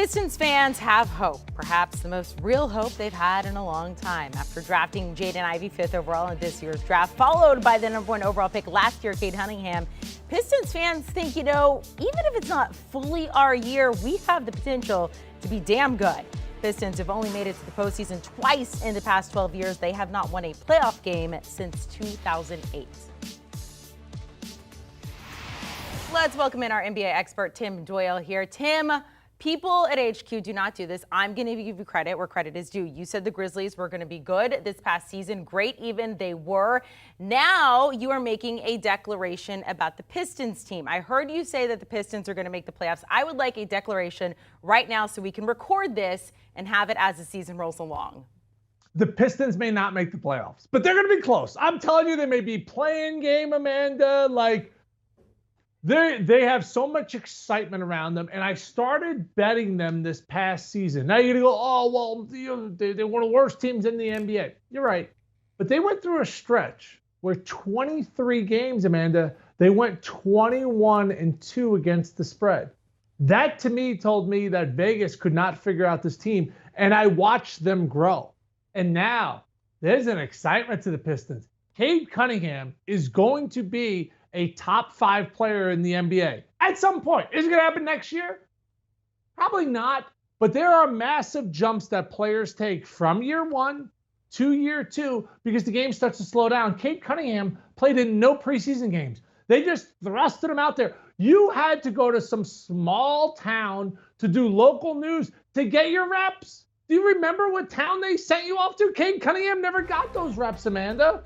Pistons fans have hope, perhaps the most real hope they've had in a long time. After drafting Jaden Ivey 5th overall in this year's draft, followed by the #1 overall pick last year, Cade Cunningham, Pistons fans think, even if it's not fully our year, we have the potential to be damn good. Pistons have only made it to the postseason twice in the past 12 years. They have not won a playoff game since 2008. Let's welcome in our NBA expert, Tim Doyle here. Tim, people at HQ do not do this. I'm going to give you credit where credit is due. You said the Grizzlies were going to be good this past season. Great, even they were. Now you are making a declaration about the Pistons team. I heard you say that the Pistons are going to make the playoffs. I would like a declaration right now so we can record this and have it as the season rolls along. The Pistons may not make the playoffs, but they're going to be close. I'm telling you, they may be playing game, Amanda, They have so much excitement around them, and I started betting them this past season. Now you're going to go, they're one of the worst teams in the NBA. You're right. But they went through a stretch where 23 games, Amanda, they went 21-2 against the spread. That, to me, told me that Vegas could not figure out this team, and I watched them grow. And now there's an excitement to the Pistons. Cade Cunningham is going to be a top 5 player in the NBA at some point. Is it going to happen next year? Probably not. But there are massive jumps that players take from year 1 to year 2 because the game starts to slow down. Cade Cunningham played in no preseason games. They just thrusted him out there. You had to go to some small town to do local news to get your reps. Do you remember what town they sent you off to? Cade Cunningham never got those reps, Amanda.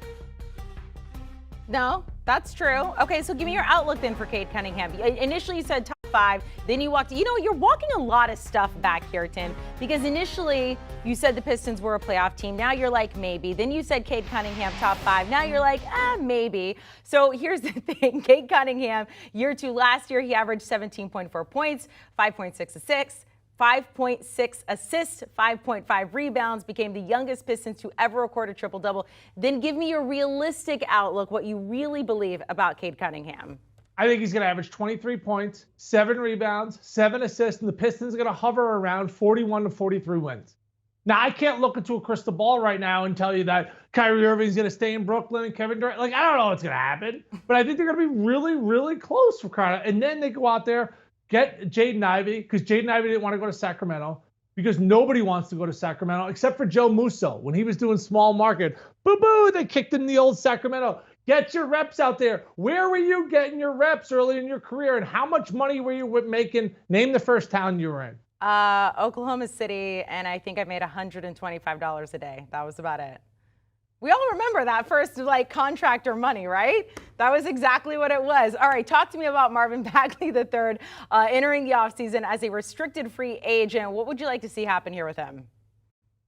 No, that's true. Okay, so give me your outlook then for Cade Cunningham. Initially you said top 5, then you walked, you're walking a lot of stuff back here, Tim, because initially you said the Pistons were a playoff team. Now you're like, maybe. Then you said Cade Cunningham top 5. Now you're like, maybe. So here's the thing. Cade Cunningham, year 2 last year, he averaged 17.4 points, 5.6 assists, 5.6 assists, 5.5 rebounds, became the youngest Pistons to ever record a triple-double. Then give me your realistic outlook, what you really believe about Cade Cunningham. I think he's going to average 23 points, 7 rebounds, 7 assists, and the Pistons are going to hover around 41 to 43 wins. Now, I can't look into a crystal ball right now and tell you that Kyrie Irving's going to stay in Brooklyn and Kevin Durant. I don't know what's going to happen, but I think they're going to be really, really close for crying out. And then they go out there, get Jaden Ivey, because Jaden Ivey didn't want to go to Sacramento, because nobody wants to go to Sacramento except for Joe Musso. When he was doing small market, boo-boo, they kicked him in the old Sacramento. Get your reps out there. Where were you getting your reps early in your career, and how much money were you making? Name the first town you were in. Oklahoma City, and I think I made $125 a day. That was about it. We all remember that first contractor money, right? That was exactly what it was. All right, talk to me about Marvin Bagley III entering the offseason as a restricted free agent. What would you like to see happen here with him?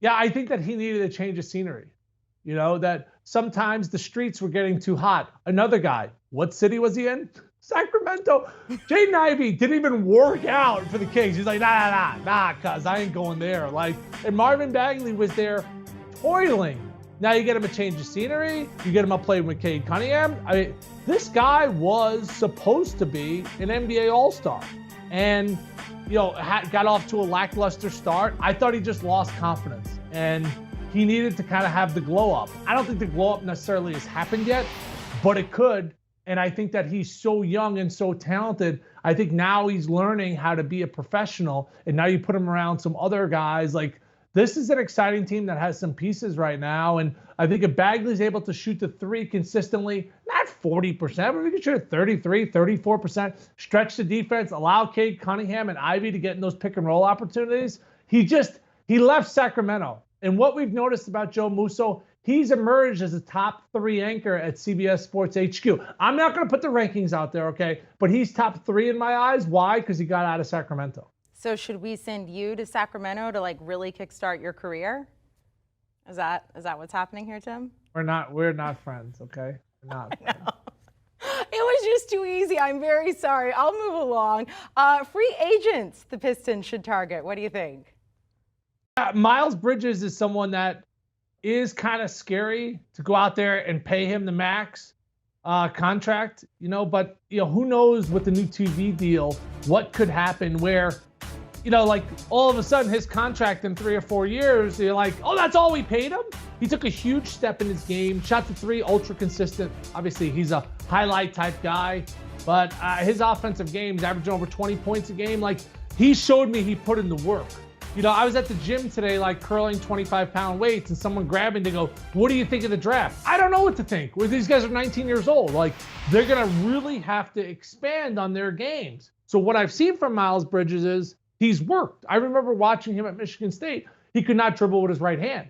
Yeah, I think that he needed a change of scenery. That sometimes the streets were getting too hot. Another guy, what city was he in? Sacramento. Jaden Ivey didn't even work out for the Kings. He's like, nah, cuz I ain't going there. And Marvin Bagley was there toiling. Now you get him a change of scenery. You get him up playing with Cade Cunningham. This guy was supposed to be an NBA All-Star, and got off to a lackluster start. I thought he just lost confidence, and he needed to kind of have the glow up. I don't think the glow up necessarily has happened yet, but it could. And I think that he's so young and so talented. I think now he's learning how to be a professional, and now you put him around some other guys This is an exciting team that has some pieces right now, and I think if Bagley's able to shoot the 3 consistently, not 40%, but if he can shoot at 33, 34%, stretch the defense, allow Cade Cunningham and Ivey to get in those pick-and-roll opportunities. He left Sacramento, and what we've noticed about Joe Musso, he's emerged as a top 3 anchor at CBS Sports HQ. I'm not going to put the rankings out there, okay, but he's top 3 in my eyes. Why? Because he got out of Sacramento. So should we send you to Sacramento to really kickstart your career? Is that what's happening here, Tim? We're not friends, okay? We're not friends. It was just too easy. I'm very sorry. I'll move along. Free agents the Pistons should target. What do you think? Miles Bridges is someone that is kind of scary to go out there and pay him the max contract, but who knows with the new TV deal what could happen where like all of a sudden his contract in 3 or 4 years, you're like, oh, that's all we paid him? He took a huge step in his game, shot the three, ultra consistent. Obviously, he's a highlight type guy, but his offensive game's averaging over 20 points a game. Like, he showed me he put in the work. I was at the gym today, like curling 25-pound weights, and someone grabbed me and they go, what do you think of the draft? I don't know what to think. Well, these guys are 19 years old. Like, they're going to really have to expand on their games. So what I've seen from Miles Bridges is he's worked. I remember watching him at Michigan State. He could not dribble with his right hand.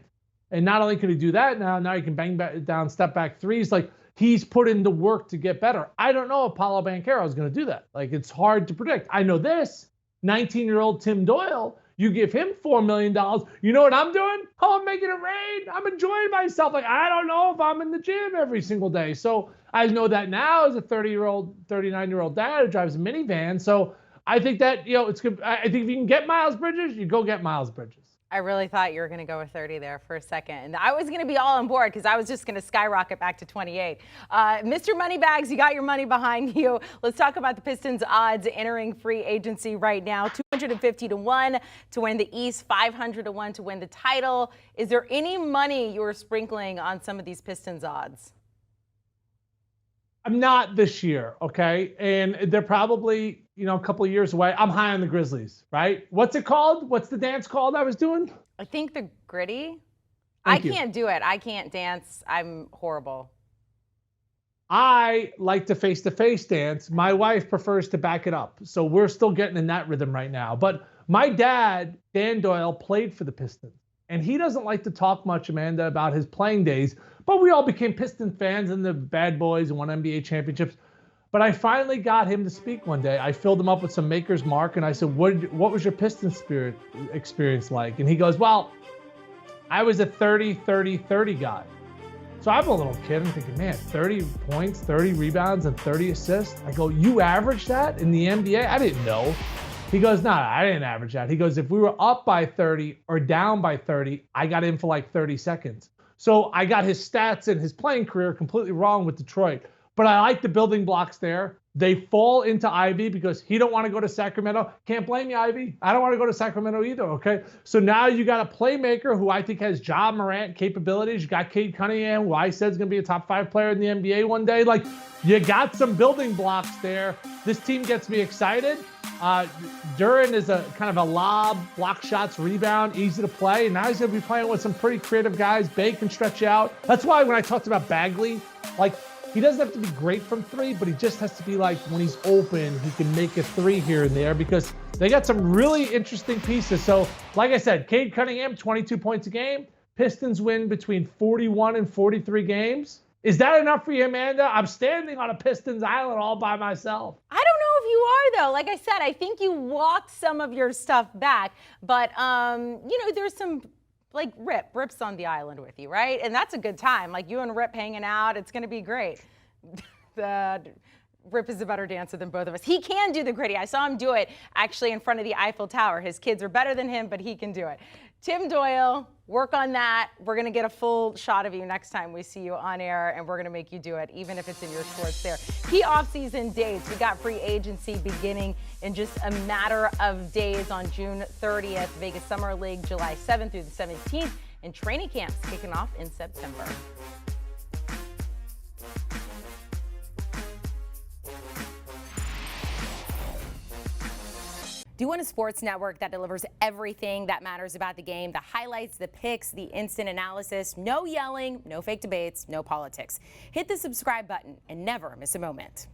And not only could he do that, now he can bang back down, step back threes. Like, he's put in the work to get better. I don't know if Paolo Banchero is going to do that. Like, it's hard to predict. I know this, 19-year-old Tim Doyle, you give him $4 million. You know what I'm doing? Oh, I'm making it rain. I'm enjoying myself. Like, I don't know if I'm in the gym every single day. So I know that now as a 39-year-old dad who drives a minivan. So I think that, it's good. I think if you can get Miles Bridges, you go get Miles Bridges. I really thought you were going to go with 30 there for a second. And I was going to be all on board because I was just going to skyrocket back to 28. Mr. Moneybags, you got your money behind you. Let's talk about the Pistons odds entering free agency right now. 250-1 to win the East, 500-1 to win the title. Is there any money you're sprinkling on some of these Pistons odds? I'm not this year, okay? And they're probably, a couple of years away. I'm high on the Grizzlies, right? What's it called? What's the dance called I was doing? I think the Gritty. Thank you. Can't do it. I can't dance. I'm horrible. I like to face-to-face dance. My wife prefers to back it up. So we're still getting in that rhythm right now. But my dad, Dan Doyle, played for the Pistons. And he doesn't like to talk much, Amanda, about his playing days. But we all became Piston fans and the bad boys and won NBA championships. But I finally got him to speak one day. I filled him up with some Maker's Mark, and I said, what was your Piston experience like? And he goes, well, I was a 30-30-30 guy. So I'm a little kid. I'm thinking, man, 30 points, 30 rebounds, and 30 assists. I go, you averaged that in the NBA? I didn't know. He goes, no, I didn't average that. He goes, if we were up by 30 or down by 30, I got in for like 30 seconds. So I got his stats and his playing career completely wrong with Detroit. But I like the building blocks there. They fall into Ivy because he don't want to go to Sacramento. Can't blame you, Ivy. I don't want to go to Sacramento either, okay? So now you got a playmaker who I think has Ja Morant capabilities. You got Cade Cunningham, who I said is going to be a top 5 player in the NBA one day. Like, you got some building blocks there. This team gets me excited. Duran is a kind of a lob, block shots, rebound, easy to play. And now he's going to be playing with some pretty creative guys. Bay can stretch you out. That's why when I talked about Bagley, like, he doesn't have to be great from 3, but he just has to be like, when he's open, he can make a 3 here and there because they got some really interesting pieces. So, like I said, Cade Cunningham, 22 points a game. Pistons win between 41 and 43 games. Is that enough for you, Amanda? I'm standing on a Pistons island all by myself. I don't know if you are, though. Like I said, I think you walked some of your stuff back. But, there's some like Rip's on the island with you, right? And that's a good time. Like you and Rip hanging out, it's going to be great. Rip is a better dancer than both of us. He can do the Gritty. I saw him do it actually in front of the Eiffel Tower. His kids are better than him, but he can do it. Tim Doyle, work on that. We're going to get a full shot of you next time we see you on air, and we're going to make you do it, even if it's in your shorts there. Key off-season dates. We got free agency beginning in just a matter of days on June 30th. Vegas Summer League, July 7th through the 17th, and training camps kicking off in September. Do you want a sports network that delivers everything that matters about the game? The highlights, the picks, the instant analysis, no yelling, no fake debates, no politics. Hit the subscribe button and never miss a moment.